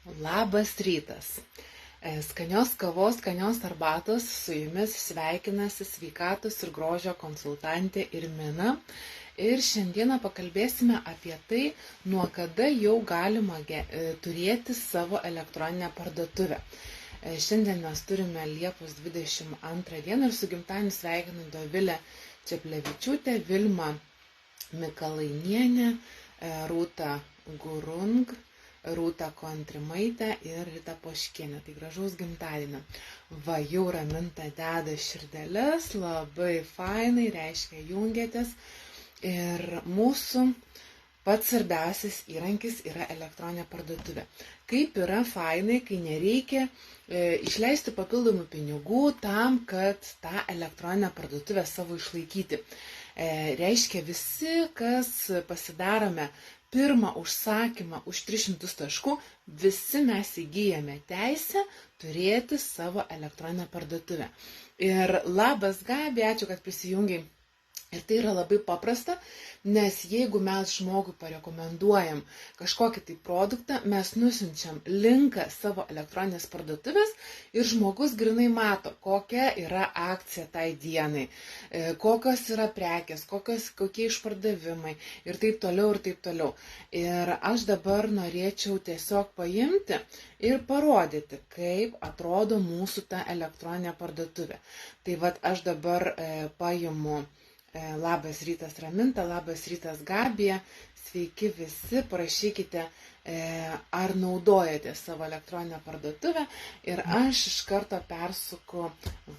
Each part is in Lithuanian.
Labas rytas. Skanios kavos, skanios arbatos, su jumis sveikinasi sveikatos ir grožio konsultantė Irmina. Ir šiandieną pakalbėsime apie tai, nuo kada jau galima turėti savo elektroninę parduotuvę. Šiandien mes turime Liepos 22 dieną ir su gimtadieniu sveikinu Dovilę Čeplevičiūtę, Vilmą Mikalainienę, Rūtą Gurung, Rūtą Kontrimaitę ir Ritą Poškienę. Tai gražaus gimtadienio. Va, jau Raminta deda širdeles, labai fainai, reiškia jungiatės. Ir mūsų pats svarbiausias įrankis yra elektroninė parduotuvė. Kaip yra fainai, kai nereikia išleisti papildomų pinigų tam, kad tą elektroninę parduotuvę savo išlaikyti. Reiškia, visi, kas pasidarome pirmą užsakymą už 300 taškų, visi mes įgyjame teisę turėti savo elektroninę parduotuvę. Ir labas Gabi, ačiū, kad prisijungiai. Ir tai yra labai paprasta, nes jeigu mes žmogui parekomenduojam kažkokį tai produktą, mes nusiunčiam linką savo elektroninės parduotuvės ir žmogus grinai mato, kokia yra akcija tai dienai, kokios yra prekės, kokie išpardavimai ir taip toliau ir taip toliau. Ir aš dabar norėčiau tiesiog paimti ir parodyti, kaip atrodo mūsų ta elektroninė parduotuvė. Tai vat aš dabar paimu. Labas rytas Raminta, labas rytas Gabija, sveiki visi, parašykite, ar naudojate savo elektroninę parduotuvę ir aš iš karto persuku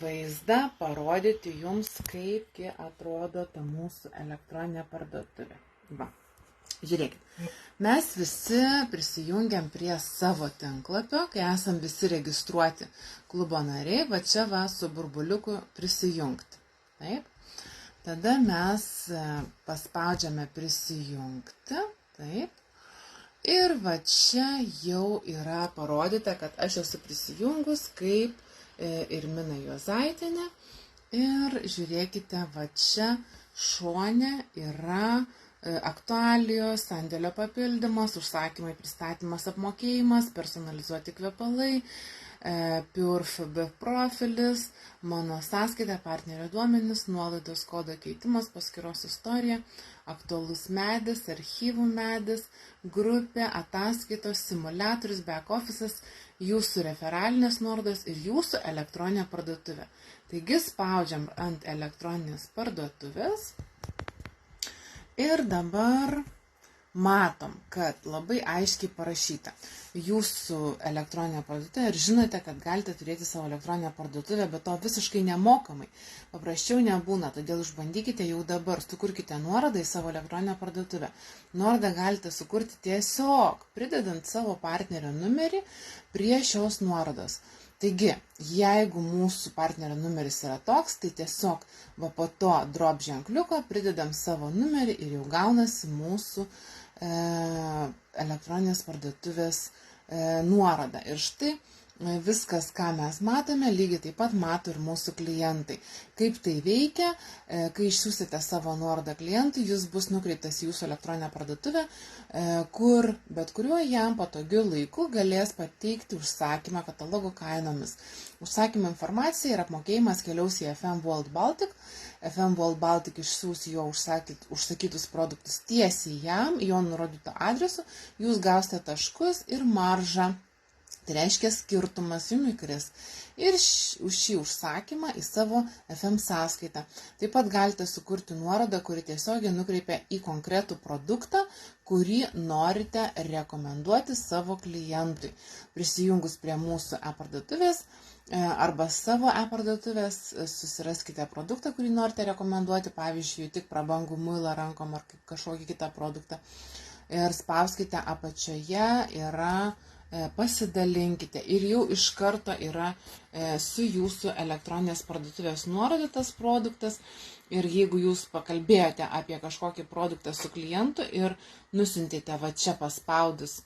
vaizdą, parodyti jums, kaipgi atrodo ta mūsų elektroninė parduotuvė. Va, žiūrėkit, mes visi prisijungiam prie savo tinklapio, kai esam visi registruoti klubo nariai, va čia va su burbuliuku prisijungti. Taip. Tada mes paspaudžiame prisijungti, taip, ir va čia jau yra parodyta, kad aš esu prisijungus kaip Irmina Juozaitienė ir žiūrėkite, va čia šone yra aktualijos, sandėlio papildymas, užsakymai, pristatymas, apmokėjimas, personalizuoti kvepalai, PureFB profilis, mano sąskaita, partnerio duomenys, nuolaidos kodo keitimas, paskyros istorija, aktualus medis, archyvų medis, grupė, ataskaitos, simuliatorius, back office'as, jūsų referalinės nuorodos ir jūsų elektroninė parduotuvė. Taigi spaudžiam ant elektroninės parduotuvės ir dabar matom, kad labai aiškiai parašyta jūsų elektroninė parduotuvė ir žinote, kad galite turėti savo elektroninę parduotuvę, bet to visiškai nemokamai. Paprasčiau nebūna, todėl išbandykite jau dabar, sukurkite nuorodą į savo elektroninę parduotuvę. Nuorodą galite sukurti tiesiog pridedant savo partnerio numerį prie šios nuorodos. Taigi, jeigu mūsų partnerio numeris yra toks, tai tiesiog va po to drop ženkliuko pridedam savo numerį ir jau gaunasi mūsų elektroninės parduotuvės nuoroda. Ir štai viskas, ką mes matome, lygiai taip pat mato ir mūsų klientai. Kaip tai veikia, kai išsiųsite savo nuorodą klientui, jis bus nukreiptas į jūsų elektroninę parduotuvę, kur bet kuriuo jam patogiu laiku galės pateikti užsakymą katalogo kainomis. Užsakymo informacija ir apmokėjimas keliaus į FM World Baltic. FM World Baltic išsiųs jo užsakytus produktus tiesiai jam, jo nurodyto adresu, jūs gausite taškus ir maržą. Tai reiškia skirtumas jums įkris ir už šį užsakymą į savo FM sąskaitą. Taip pat galite sukurti nuorodą, kuri tiesiogiai nukreipia į konkretų produktą, kurį norite rekomenduoti savo klientui. Prisijungus prie mūsų e-parduotuvės arba savo e-parduotuvės susiraskite produktą, kurį norite rekomenduoti, pavyzdžiui, tik prabangų muilą rankom ar kažkokį kitą produktą. Ir spauskite apačioje yra pasidalinkite ir jau iš karto yra su jūsų elektroninės parduotuvės nurodytas produktas ir jeigu jūs pakalbėjote apie kažkokį produktą su klientu ir nusintėte va čia paspaudus,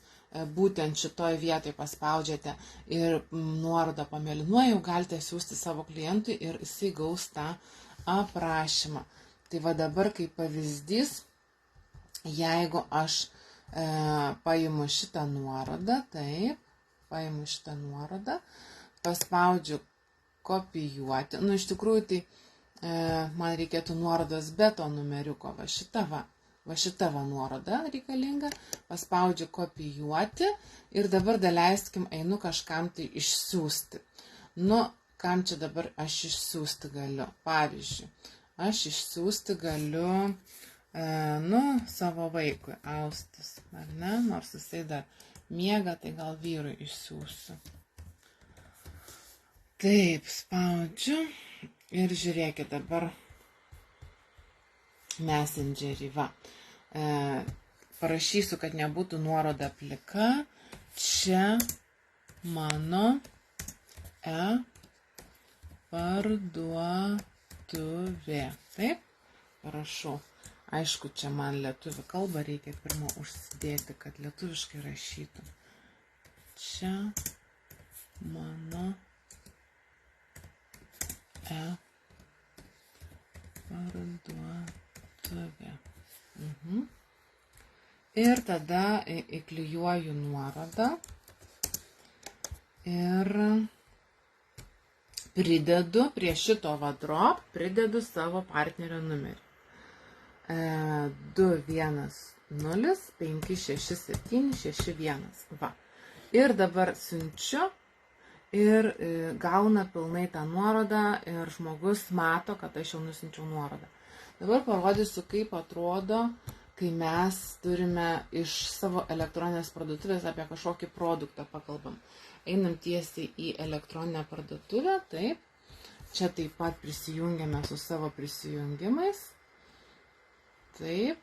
būtent šitoj vietoj paspaudžiate ir nuorodą pamėlynuoja, jau galite siūsti savo klientui ir jisai gaus tą aprašymą. Tai va dabar kaip pavyzdys, jeigu aš paimu šitą nuorodą, taip, paimu šitą nuorodą, paspaudžiu kopijuoti. Nu, iš tikrųjų, tai man reikėtų nuorodos be to numeriuko. Va šita nuoroda reikalinga. Paspaudžiu kopijuoti ir dabar daleiskim, einu kažkam tai išsiųsti. Nu, kam čia dabar aš išsiųsti galiu? Pavyzdžiui, aš išsiųsti galiu, savo vaikui, Austis, ar ne? Nors jisai dar miega, tai gal vyrui išsiųsiu. Taip, spaudžiu ir žiūrėkit dabar Messengerį, va. Parašysiu, kad nebūtų nuoroda plika. Čia mano parduotuvė. Taip, parašau. Aišku, čia man lietuvių kalbą reikia pirmą užsidėti, kad lietuviškai rašytų. Čia mano parduotuvė. Ir tada įklijuoju nuorodą ir pridedu prie šito drop, pridedu savo partnerio numerį. 210566761. Va. Ir dabar siunčiu ir gauna pilnai tą nuorodą ir žmogus mato, kad aš jau nusinčiau nuorodą. Dabar parodysiu, kaip atrodo, kai mes turime iš savo elektroninės parduotuvės apie kažkokį produktą pakalbam. Einam tiesiai į elektroninę parduotuvę, taip. Čia taip pat prisijungiame su savo prisijungimais. Taip.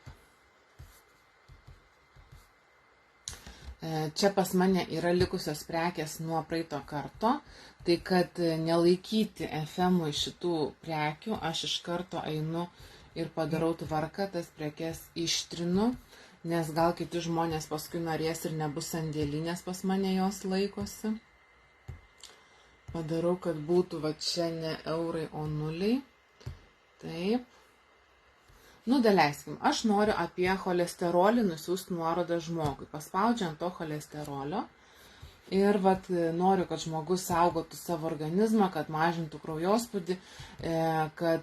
Čia pas mane yra likusios prekės nuo praeito karto, tai kad nelaikyti FM-ui šitų prekių, aš iš karto einu ir padarau tvarką, tas prekes ištrinu, nes gal kiti žmonės paskui norės ir nebus sandėlinės pas mane jos laikosi. Padarau, kad būtų va čia ne eurai, o nuliai. Taip. Nu, daleiskim, aš noriu apie cholesterolį nusiųsti nuorodą žmogui. Paspaudžiu ant to cholesterolio ir noriu, kad žmogus saugotų savo organizmą, kad mažintų kraujospūdį, kad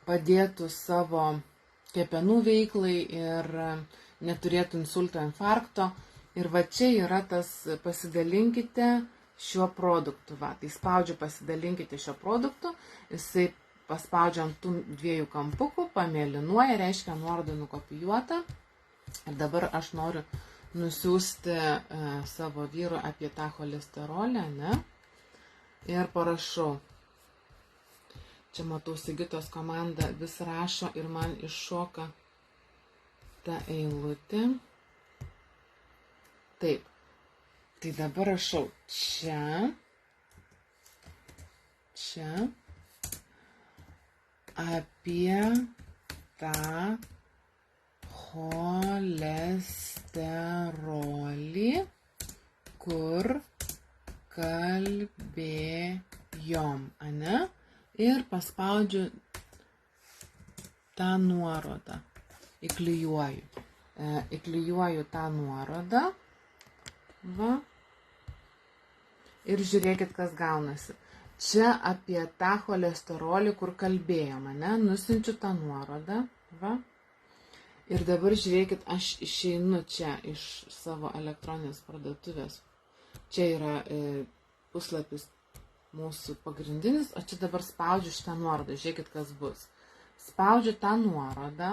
padėtų savo kepenų veiklai ir neturėtų insulto, infarkto. Ir va čia yra tas pasidalinkite šiuo produktu. Va, tai spaudžiu pasidalinkite šiuo produktu, jisai paspaudžiu ant tų dviejų kampukų, pamėlynuoja, reiškia nuoroda nukopijuota. Ir dabar aš noriu nusiųsti savo vyrui apie tą cholesterolį, ne? Ir parašau. Čia matau, Sigitos komanda vis rašo ir man iššoka ta eilutė. Taip. Tai dabar rašau čia. Apie tą cholesterolį, kur kalbėjom, ane? Ir paspaudžiu tą nuorodą, įklijuoju tą nuorodą, va, ir žiūrėkit, kas gaunasi. Čia apie tą cholesterolį, kur kalbėjom, ne? Nusinčiu tą nuorodą, va. Ir dabar žiūrėkit, aš išeinu čia iš savo elektroninės parduotuvės. Čia yra puslapis mūsų pagrindinis, o čia dabar spaudžiu šitą nuorodą. Žiūrėkit, kas bus. Spaudžiu tą nuorodą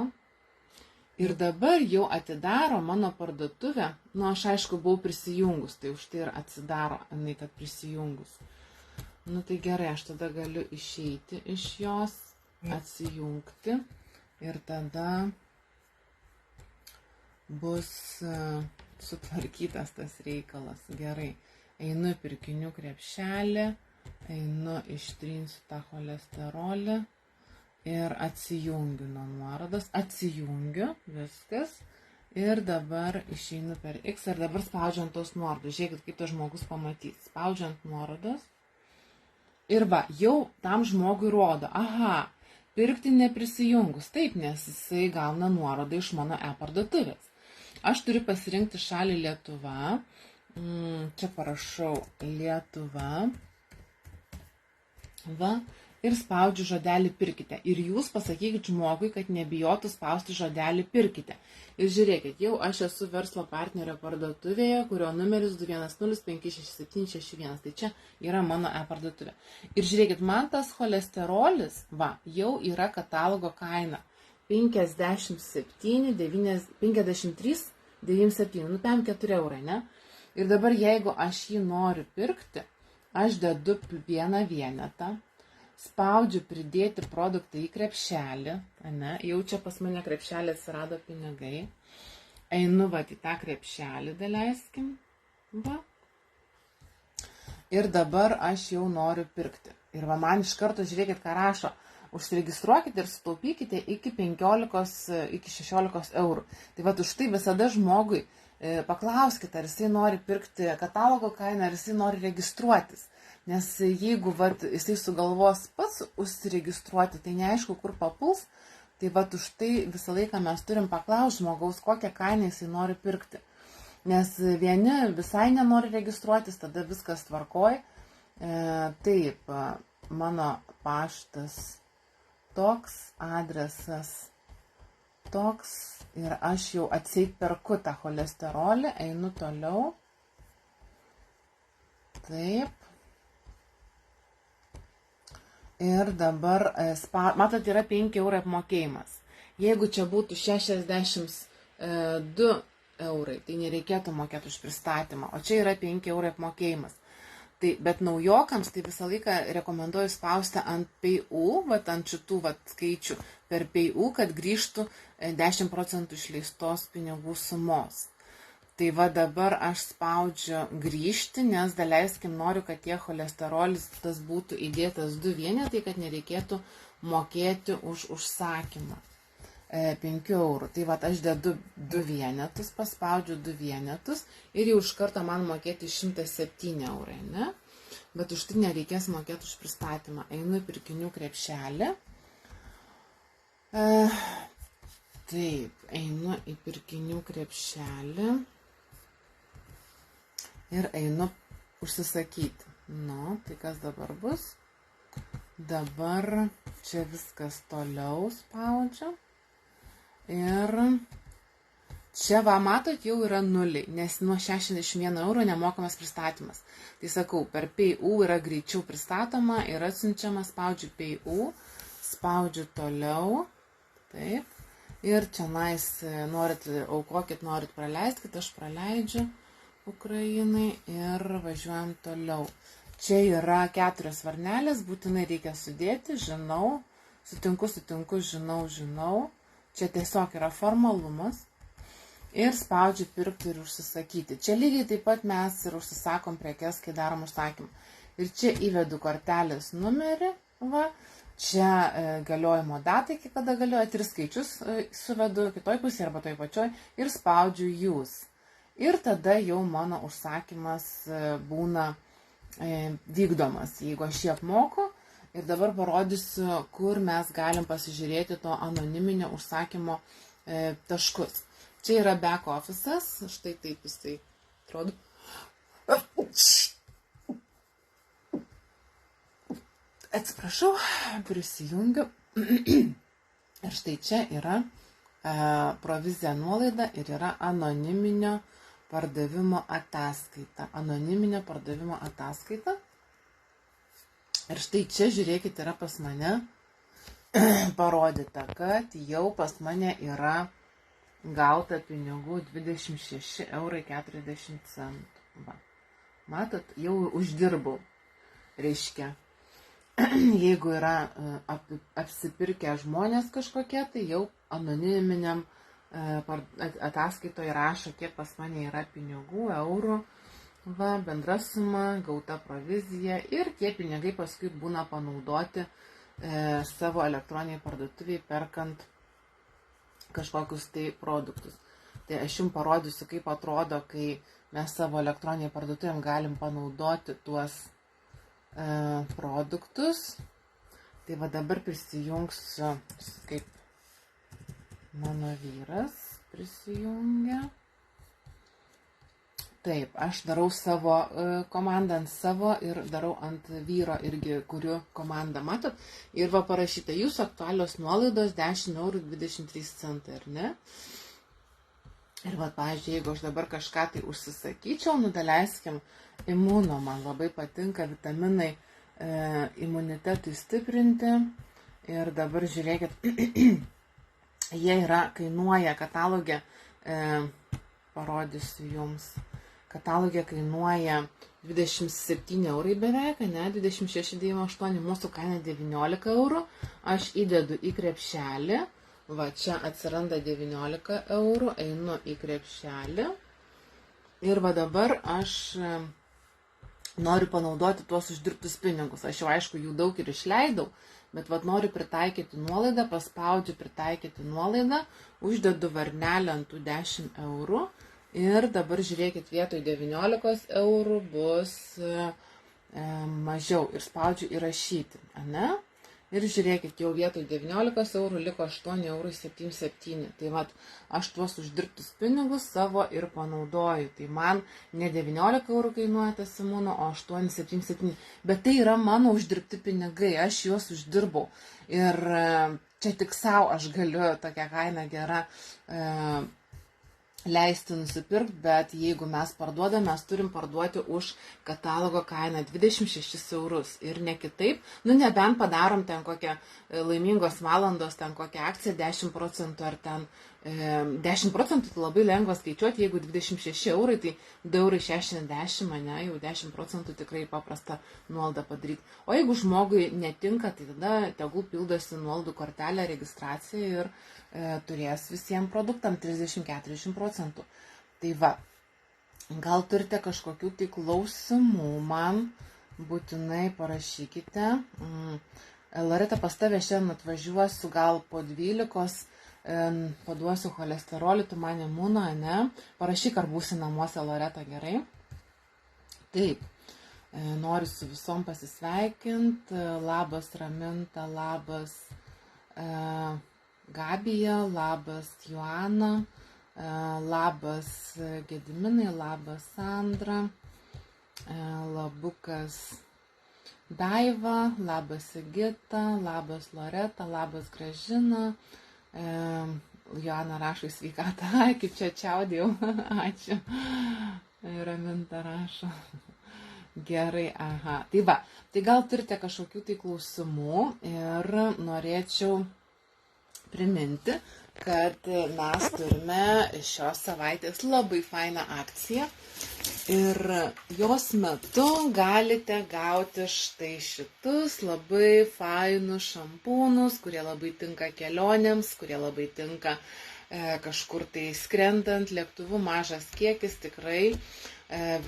ir dabar jau atidaro mano parduotuvę. Nu, aš aišku buvau prisijungus, tai už tai ir atsidaro, jinai kad prisijungus. Nu tai gerai, aš tada galiu išeiti iš jos, atsijungti ir tada bus sutvarkytas tas reikalas. Gerai, einu į pirkinių krepšelį, einu ištrinsiu tą cholesterolį ir atsijungiu nuo nuorodos, atsijungiu, viskas. Ir dabar išeinu per X ir dabar spaudžiu ant tos nuorodos. Žiūrėkit, kaip tas žmogus pamatys. Spaudžiu ant nuorodos. Ir va, jau tam žmogui rodo, aha, pirkti neprisijungus. Taip, nes jisai gauna nuorodą iš mano e-parduotuvės. Aš turiu pasirinkti šalį Lietuva, Čia parašau Lietuva. Va. Ir spaudžiu žodelį pirkite. Ir jūs pasakykit žmogui, kad nebijotų spausti žodelį pirkite. Ir žiūrėkit, jau aš esu verslo partnerio parduotuvėje, kurio numeris 210566761. Tai čia yra mano e-parduotuvė. Ir žiūrėkit, man tas cholesterolis, va, jau yra katalogo kaina. 53,97, nu 54 eurai, ne? Ir dabar jeigu aš jį noriu pirkti, aš dedu vieną vienetą. Spaudžiu pridėti produktą į krepšelį, ne? Jau čia pas mane krepšelį atsirado pinigai. Einu va į tą krepšelį, daleiskim. Va. Ir dabar aš jau noriu pirkti. Ir va man iš karto žiūrėkit, ką rašo. Užsiregistruokite ir sutaupykite iki 15, iki 16 eurų. Tai va už tai visada žmogui paklauskite, ar jisai nori pirkti katalogo kainą, ar jisai nori registruotis. Nes jeigu jisai sugalvos pats užsiregistruoti, tai neaišku, kur papuls, tai už tai visą laiką mes turim paklausti žmogaus, kokią kainą jisai nori pirkti. Nes vieni visai nenori registruotis, tada viskas tvarkoj. Taip, mano paštas toks, adresas toks ir aš jau atseit perku tą cholesterolį, einu toliau. Taip. Ir dabar, matot, yra 5 eurai apmokėjimas. Jeigu čia būtų 62 eurai, tai nereikėtų mokėti už pristatymą, o čia yra 5 eurai apmokėjimas. Tai, bet naujokams tai visą laiką rekomenduoju spausti ant PayU, ant šitų skaičių per PayU, kad grįžtų 10 procentų išleistos pinigų sumos. Tai va dabar aš spaudžiu grįžti, nes daleiskim noriu, kad tie cholesterolis tas būtų įdėtas 2 vienetai, kad nereikėtų mokėti už užsakymą 5 eurų. Tai va aš dedu 2 vienetus, paspaudžiu 2 vienetus ir jau iš karto man mokėti 107 eurai, ne? Bet už tai nereikės mokėti už pristatymą. Einu į pirkinių krepšelį. Taip, einu į pirkinių krepšelį. Ir einu užsisakyti. Nu, tai kas dabar bus? Dabar čia viskas toliau spaudžia. Ir čia, va, matot, jau yra nuliai, nes nuo 61 eurų nemokamas pristatymas. Tai sakau, per PayU yra greičiau pristatoma ir atsiunčiama, spaudžiu PayU, spaudžiu toliau. Taip. Ir čia norit aukokit, norit praleiskit, aš praleidžiu Ukrainai ir važiuojam toliau. Čia yra 4 varnelės, būtinai reikia sudėti, žinau, sutinku, žinau. Čia tiesiog yra formalumas. Ir spaudžiu pirkti ir užsisakyti. Čia lygiai taip pat mes ir užsisakom prekes, kai darom užsakymą. Ir čia įvedu kortelės numerį, va. Čia galiojimo data, iki kada galioja, 3 skaičius suvedu kitoj pusėje arba toj pačioj ir spaudžiu jūs. Ir tada jau mano užsakymas būna vykdomas, jeigu aš jį apmoku. Ir dabar parodysiu, kur mes galim pasižiūrėti to anoniminio užsakymo taškus. Čia yra back office'as, štai taip jisai atrodo. Atsiprašau, prisijungiu. Ir štai čia yra provizija nuolaida ir yra anoniminio pardavimo ataskaita. Anoniminio pardavimo ataskaita. Ir štai čia, žiūrėkit, yra pas mane parodyta, kad jau pas mane yra gauta pinigų 26,40 eurai. Va. Matot, jau uždirbau. Reiškia, jeigu yra apsipirkę žmonės kažkokie, tai jau anoniminiam ataskaitoje rašo, kiek pas mane yra pinigų, eurų, va, bendra suma, gauta provizija ir tie pinigai paskui būna panaudoti savo elektroniniai parduotuviai perkant kažkokius tai produktus. Tai aš jums parodysiu, kaip atrodo, kai mes savo elektroniniai parduotuvėm galim panaudoti tuos produktus. Tai va dabar prisijungsiu, kaip mano vyras prisijungia. Taip, aš darau savo komandą ant savo ir darau ant vyro irgi, kuriu komandą, matot. Ir va parašyta, jūsų aktualios nuolaidos 10,23 €, ar ne? Ir va, pavyzdžiui, jeigu aš dabar kažką tai užsisakyčiau, daleiskim, imuno, man labai patinka vitaminai imunitetui stiprinti. Ir dabar žiūrėkit, jie kainuoja katalogė, parodysiu jums. Katalogė kainuoja 27 € beveik, ne, 26,98, mūsų kaina 19 €, aš įdedu į krepšelį, va čia atsiranda 19 €, einu į krepšelį ir va dabar aš noriu panaudoti tuos uždirbtus pinigus, aš jau aišku jų daug ir išleidau, bet vat noriu pritaikyti nuolaidą, paspaudžiu pritaikyti nuolaidą, uždedu varnelę ant tų 10 € ir dabar žiūrėkit, vietoj 19 € bus mažiau ir spaudžiu įrašyti, ne? Ir žiūrėkit, jau vietoj 19 € liko 8,77 €. Tai vat, aš tuos uždirbtus pinigus savo ir panaudoju. Tai man ne 19 € kainuoja tas imuno, o 8,77 €. Bet tai yra mano uždirbti pinigai, aš juos uždirbau. Ir čia tik savo aš galiu tokią kainą gerą leisti nusipirkti, bet jeigu mes parduodame, mes turim parduoti už katalogo kainą 26 € ir ne kitaip, nebent padarom ten kokią laimingos valandos, ten kokią akciją 10 % ar ten 10 % tai labai lengva skaičiuoti, jeigu 26 €, tai 2,60 €, ne, jau 10 % tikrai paprasta nuolaidą padaryti. O jeigu žmogui netinka, tai tada tegul pildosi nuolaidų kortelę, registraciją ir turės visiems produktam 30-40 %. Tai va, gal turite kažkokių tai klausimų man, būtinai parašykite. Loreta, pas tave šiandien atvažiuosiu gal po 12, paduosiu cholesterolį, tu man imuno, ne? Parašyk, ar būsi namuose, Loreta, gerai? Taip, noriu su visom pasisveikinti. Labas Raminta, labas Gabija, labas Joana, labas Gediminai, labas Sandra, labukas Daiva, labas Sigita, labas Loreta, labas Gražina, Joana rašo į sveikatą, kaip čia čiaudėjau, ačiū, Raminta rašo. Gerai, aha. Tai va, tai gal turite kažkokių tai klausimų ir norėčiau priminti, kad mes turime šios savaitės labai fainą akciją ir jos metu galite gauti štai šitus labai fainus šampūnus, kurie labai tinka kelionėms, kurie labai tinka kažkur tai skrendant lėktuvu, mažas kiekis, tikrai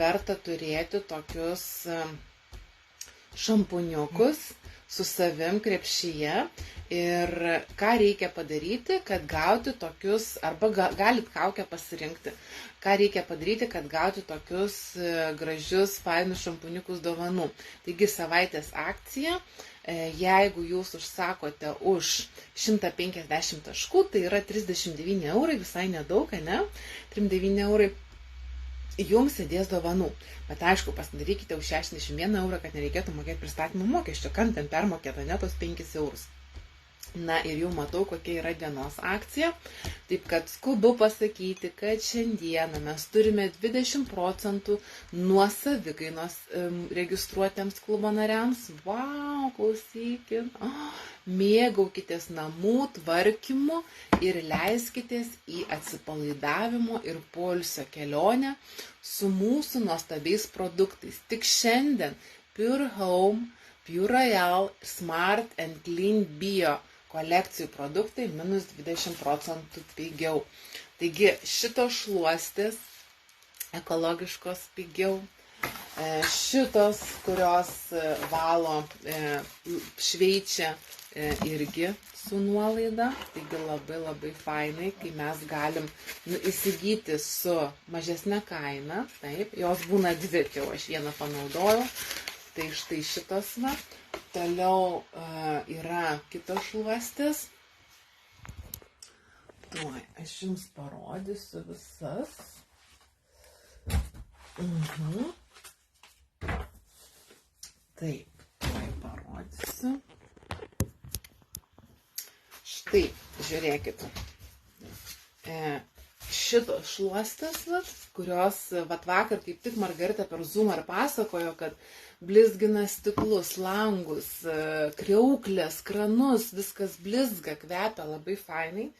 verta turėti tokius šampūniukus su savim krepšyje. Ir ką reikia padaryti, kad gauti tokius, arba galit kaukę pasirinkti, ką reikia padaryti, kad gauti tokius gražius, fainus šampūniukus dovanų. Taigi savaitės akcija, jeigu jūs užsakote už 150 taškų, tai yra 39 €, visai nedaug, ne? 39 €. Jums sėdės dovanų. Bet aišku, pasidarykite už 61 €, kad nereikėtų mokėti pristatymo mokesčio, kam ten permokėta, ne tos 5 €. Na ir jau matau, kokia yra dienos akcija. Taip kad skubu pasakyti, kad šiandieną mes turime 20 % nuo savikainos registruotiems klubo nariams. Vau, klausykit. Mėgaukitės namų tvarkymu ir leiskitės į atsipalaidavimo ir poilsio kelionę su mūsų nuostabiais produktais. Tik šiandien Pure Home, Pure Royal, Smart and Clean Bio kolekcijų produktai minus 20 % pigiau. Taigi šitos šluostės ekologiškos pigiau. Šitos, kurios valo, šveičia irgi su nuolaida. Taigi labai labai fainai, kai mes galim įsigyti su mažesnė kaina. Taip, jos būna dvi, jau aš vieną panaudojau. Tai štai šitos va. Toliau yra kitos šluostės. Tuoj, aš jums parodysiu visas. Taip, parodysiu. Štai, žiūrėkit. Šitos šluostės, kurios vakar kaip tik Margarita per Zoom pasakojo, kad blizgina stiklus, langus, kriauklės, kranus, viskas blizga, kvepia labai fainai.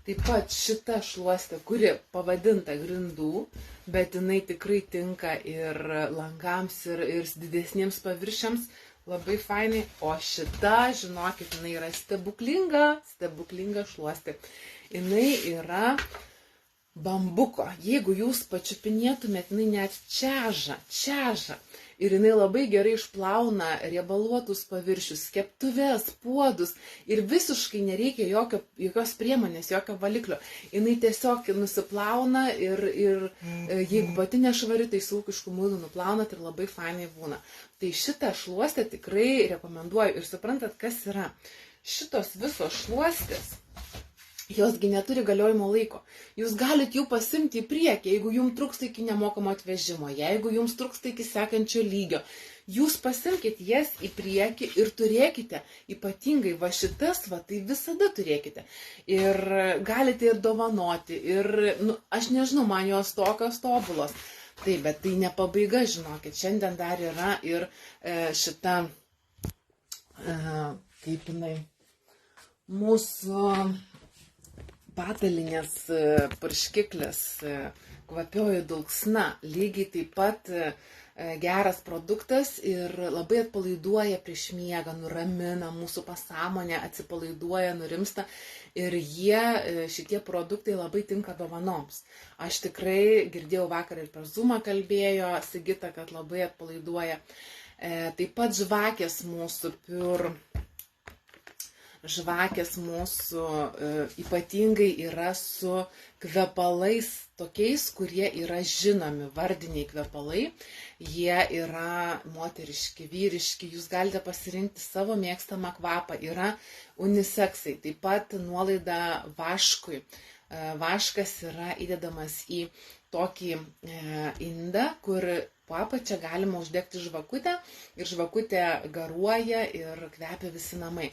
Taip pat šita šluostė, kuri pavadinta grindų, bet jinai tikrai tinka ir langams, ir didesniems paviršiams, labai fainai. O šita, žinokit, jinai yra stebuklinga šluostė. Jinai yra bambuko. Jeigu jūs pačiupinėtumėt, jinai net čeža. Ir jinai labai gerai išplauna riebaluotus paviršius, keptuves, puodus. Ir visiškai nereikia jokios priemonės, jokio valiklio. Jinai tiesiog nusiplauna ir jeigu pati nešvari, tai su ūkišku muilu nuplaunat ir labai fainai būna. Tai šitą šluostę tikrai rekomenduoju. Ir suprantat, kas yra. Šitos visos šluostės, josgi neturi galiojimo laiko. Jūs galite jų pasimti į priekį, jeigu jums trūksta iki nemokamo atvežimo, jeigu jums trūksta iki sekančio lygio. Jūs pasimkite jas į priekį ir turėkite, ypatingai va šitas, tai visada turėkite. Ir galite ir dovanoti. Ir, aš nežinau, man jos tokios tobulos. Taip, bet tai ne pabaiga, žinokit. Šiandien dar yra ir šita, kaip jinai, mūsų patalinės purškiklis, kvapioji dulksna, lygiai taip pat geras produktas ir labai atpalaiduoja prieš miegą, nuramina mūsų pasąmonę, atsipalaiduoja, nurimsta ir šitie produktai labai tinka dovanoms. Aš tikrai girdėjau vakar ir per Zoomą kalbėjo Sigita, kad labai atpalaiduoja. Taip pat žvakės mūsų ypatingai yra su kvepalais tokiais, kurie yra žinomi, vardiniai kvepalai. Jie yra moteriški, vyriški, jūs galite pasirinkti savo mėgstamą kvapą, yra uniseksai. Taip pat nuolaida vaškui. Vaškas yra įdedamas į tokį indą, kur po apačią galima uždegti žvakutę ir žvakutė garuoja ir kvepia visi namai.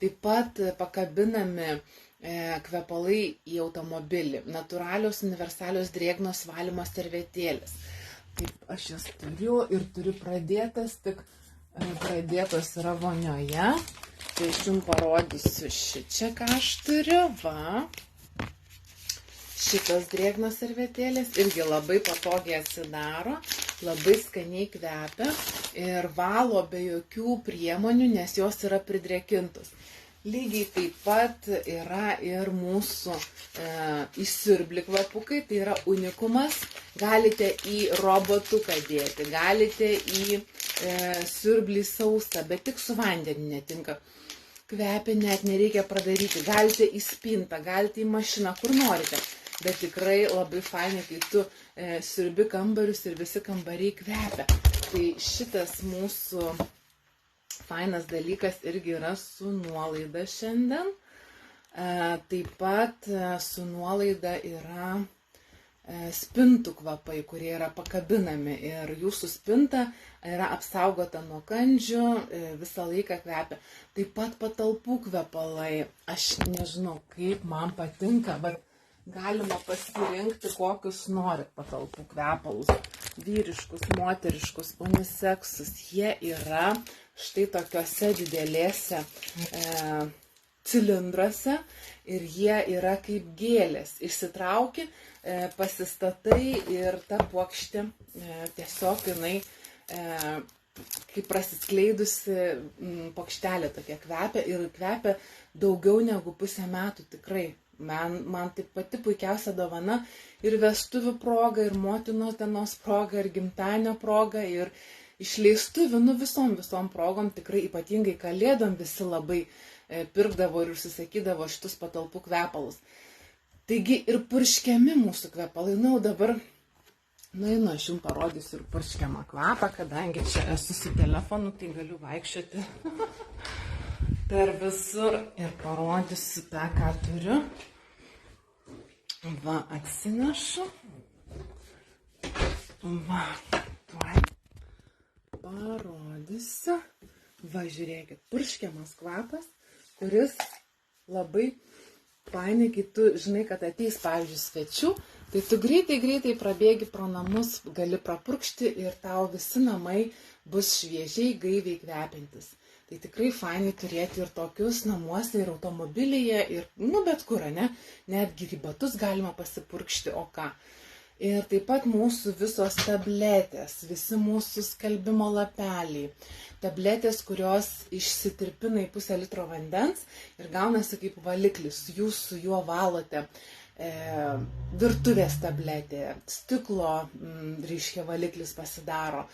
Taip pat pakabinami kvepalai į automobilį, natūralios, universalios drėgnos valymo servetėlės. Taip, aš jas turiu ir turiu pradėtas, tik pradėtos yra vonioje. Tai aš jums parodysiu šičia, ką aš turiu, va. Šitos drėgnos servetėlės irgi labai patogiai atsidaro, labai skaniai kvepia ir valo be jokių priemonių, nes jos yra pridrėkintos. Lygiai taip pat yra ir mūsų įsiurblį kvapukai, tai yra unikumas. Galite į robotuką dėti, galite į siurblį sausą, bet tik su vandeniu netinka. Kvepia net nereikia pradaryti, galite į spintą, galite į mašiną, kur norite. Bet tikrai labai fainai, kai tu siurbi kambarius ir visi kambariai kvepia. Tai šitas mūsų fainas dalykas irgi yra su nuolaida šiandien. Taip pat su nuolaida yra spintų kvapai, kurie yra pakabinami ir jūsų spinta yra apsaugota nuo kandžių, visą laiką kvepia. Taip pat patalpų kvepalai. Aš nežinau, kaip man patinka, bet galima pasirinkti, kokius norit patalpų kvepalus. Vyriškus, moteriškus, uniseksus. Jie yra štai tokiuose didelėse cilindruose ir jie yra kaip gėlės. Išsitrauki, pasistatai ir ta puokštė tiesiog jinai kaip prasiskleidusi puokštelė tokia kvepia ir kvepia daugiau negu pusę metų tikrai. Man tai pati puikiausia dovana ir vestuvių proga, ir motinos dienos proga, ir gimtadienio proga, ir išleistuvių, visom progom, tikrai ypatingai kalėdom visi labai pirkdavo ir užsisakydavo šitus patalpų kvepalus. Taigi ir purškiami mūsų kvepalai. Dabar aš jums parodysiu ir purškiamą kvapą, kadangi čia esu su telefonu, tai galiu vaikščioti per visur ir parodysiu tą, ką turiu. Va, atsinešu. Va, tuoj parodysiu. Va, žiūrėkit, purškiamas kvapas, kuris labai fainai, kai tu žinai, kad ateis, pavyzdžiui, svečių, tai tu greitai prabėgi pro namus, gali prapurkšti ir tau visi namai bus šviežiai, gaiviai kvepiantis. Tai tikrai fainai turėti ir tokius namuose, ir automobilyje, ir, bet kur, ne? Netgi į batus galima pasipurkšti, o ką. Ir taip pat mūsų visos tabletės, visi mūsų skalbimo lapeliai. Tabletės, kurios išsitirpina į 0,5 litro vandens ir gaunasi kaip valiklis. Jūs su juo valote virtuvės tabletė, stiklo, reiškia, valiklis pasidaro,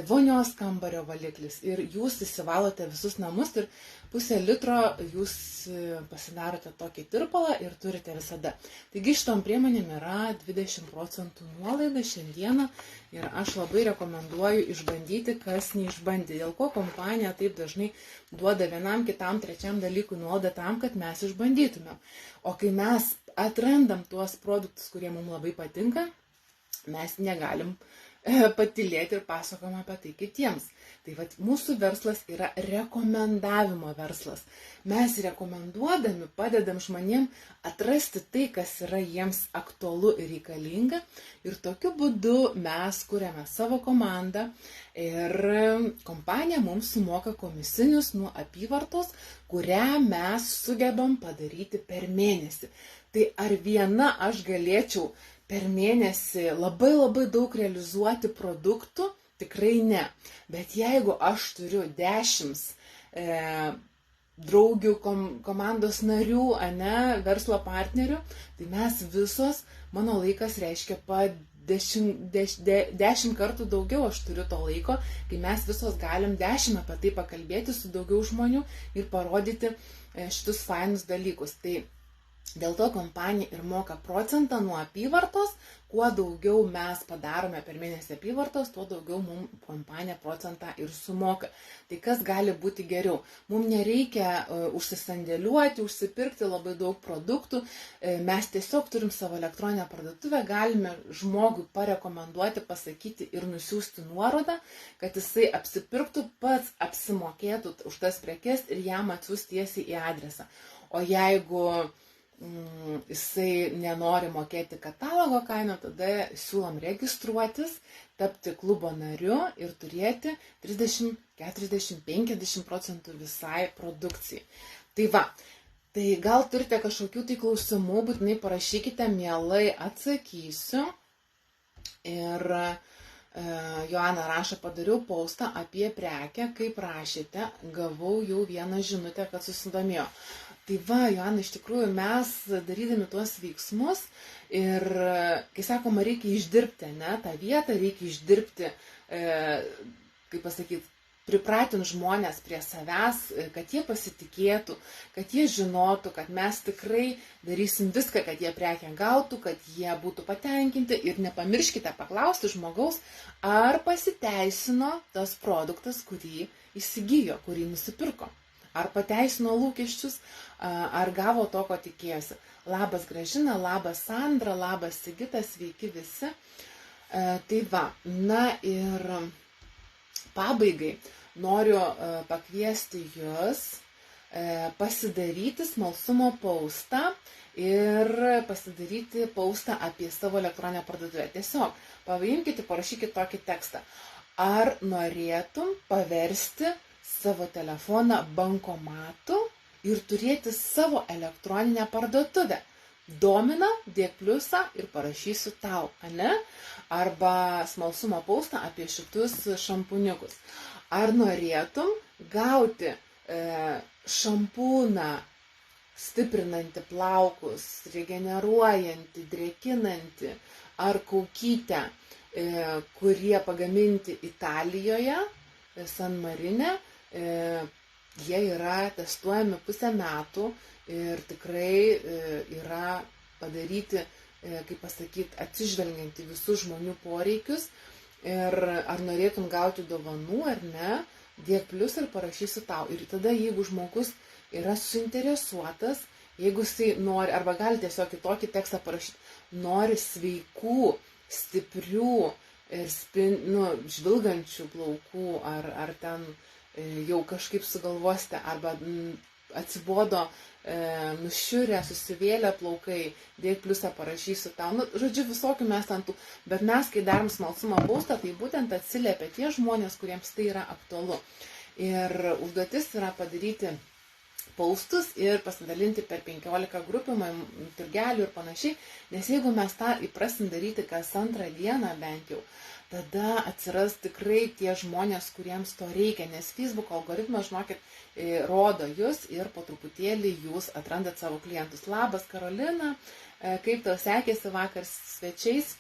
vonios kambario valiklis. Ir jūs įsivalote visus namus ir 0,5 litro jūs pasidarote tokį tirpalą ir turite visada. Taigi šitom priemonėm yra 20% nuolaida šiandieną ir aš labai rekomenduoju išbandyti, kas neišbandė. Dėl ko kompanija taip dažnai duoda vienam, kitam, trečiam dalykui nuolaidą tam, kad mes išbandytumėm. O kai mes atrandam tuos produktus, kurie mums labai patinka, mes negalim patylėti ir pasakom apie tai kitiems. Tai vat, mūsų verslas yra rekomendavimo verslas. Mes rekomenduodami padedam žmonėm atrasti tai, kas yra jiems aktualu ir reikalinga. Ir tokiu būdu mes kuriame savo komandą ir kompanija mums sumoka komisinius nuo apyvartos, kurią mes sugebam padaryti per mėnesį. Tai ar viena aš galėčiau per mėnesį labai daug realizuoti produktų? Tikrai ne. Bet jeigu aš turiu 10 draugių, komandos narių, verslo partnerių, tai mes visos, mano laikas reiškia 10 kartų daugiau aš turiu to laiko, kai mes visos galim 10 apie tai pakalbėti su daugiau žmonių ir parodyti šitus fainus dalykus. Tai dėl to kompanija ir moka procentą nuo apyvartos. Kuo daugiau mes padarome per mėnesį apyvartos, tuo daugiau mums kompanija procentą ir sumoka. Tai kas gali būti geriau? Mums nereikia užsisandėliuoti, užsipirkti labai daug produktų. Mes tiesiog turim savo elektroninę parduotuvę, galime žmogui parekomenduoti, pasakyti ir nusiųsti nuorodą, kad jisai apsipirktų, pats apsimokėtų už tas prekes ir jam atsiųs tiesiai į adresą. O jeigu jisai nenori mokėti katalogo kainą, tada siūlom registruotis, tapti klubo nariu ir turėti 30, 40, 50% visai produkcijai. Tai va, tai gal turite kažkokių tai klausimų, būtinai parašykite, mielai atsakysiu. Ir Joana rašo, padariau postą apie prekę, kaip prašėte, gavau jau vieną žinutę, kad susidomėjo. Tai va, Joana, iš tikrųjų mes darydami tuos veiksmus ir, kai sakoma, reikia išdirbti, tą vietą, reikia išdirbti, kaip pasakyti, pripratinti žmonės prie savęs, kad jie pasitikėtų, kad jie žinotų, kad mes tikrai darysim viską, kad jie prekę gautų, kad jie būtų patenkinti ir nepamirškite paklausti žmogaus, ar pasiteisino tas produktas, kurį įsigijo, kurį nusipirko. Ar pateisino lūkesčius, ar gavo to, ko tikėjosi. Labas Gražina, labas Sandra, labas Sigita, sveiki visi. Tai va, na ir pabaigai noriu pakviesti jūs pasidaryti smalsumo postą ir pasidaryti postą apie savo elektroninę parduotuvę. Tiesiog paimkite, parašykite tokį tekstą. Ar norėtum paversti savo telefoną bankomatu ir turėti savo elektroninę parduotuvę? Domina, dėk pliusą ir parašysiu tau, Arba smalsumo postą apie šitus šampuniukus. Ar norėtum gauti šampūną stiprinantį plaukus, regeneruojantį, drėkinantį, ar kaukytę, kurie pagaminti Italijoje, San Marine, jie yra testuojami 0,5 metų ir tikrai yra padaryti, kaip pasakyti, atsižvelgiant į visų žmonių poreikius. Ir ar norėtum gauti dovanų ar ne, dėk plius ir parašysiu tau. Ir tada, jeigu žmogus yra suinteresuotas, jeigu jisai nori, arba gali tiesiog kitokį tekstą parašyti, nori sveikų, stiprių, ir žvilgančių plaukų, ar ten jau kažkaip sugalvosite, arba atsibodo, nušiurę, susivėlę plaukai, dėk pliusą, parašysiu tau. Žodžiu, visokių mes ten tų, bet mes, kai darom smalsumo postą, tai būtent atsiliepia tie žmonės, kuriems tai yra aktualu. Ir užduotis yra padaryti postus ir pasidalinti per 15 grupių, turgelių ir panašiai, nes jeigu mes tą įprasim daryti kas antrą dieną bent jau, tada atsiras tikrai tie žmonės, kuriems to reikia, nes Facebook algoritmas, žinokit, rodo jūs ir po truputėlį jūs atrandat savo klientus. Labas, Karolina, kaip tau sekėsi vakar svečiais,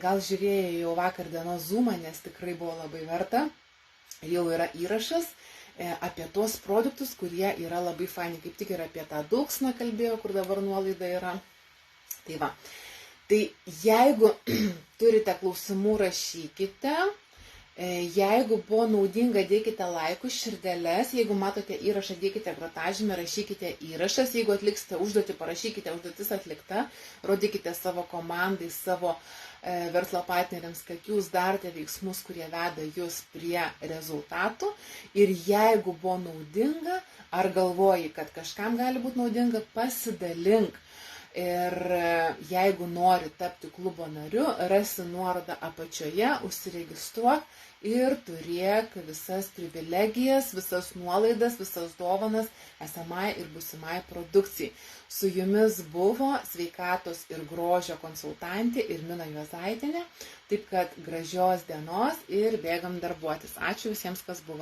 gal žiūrėjai jau vakar dienos Zoomą, nes tikrai buvo labai verta, jau yra įrašas apie tuos produktus, kurie yra labai faini, kaip tik ir apie tą dulksną kalbėjau, kur dabar nuolaida yra. Tai va. Tai jeigu turite klausimų, rašykite, jeigu buvo naudinga, dėkite laikus, širdeles, jeigu matote įrašą, dėkite grotažymę, rašykite įrašas, jeigu atliksite užduotį, parašykite užduotis atlikta, rodykite savo komandai, savo verslo partneriams, kad jūs darote veiksmus, kurie veda jūs prie rezultatų, ir jeigu buvo naudinga, ar galvoji, kad kažkam gali būti naudinga, pasidalink. Ir jeigu nori tapti klubo nariu, rasi nuorodą apačioje, užsiregistruok ir turėk visas privilegijas, visas nuolaidas, visas dovanas esamai ir būsimai produkcijai. Su jumis buvo sveikatos ir grožio konsultantė Irmina Juozaitienė, taip kad gražios dienos ir bėgam darbuotis. Ačiū visiems, kas buvo.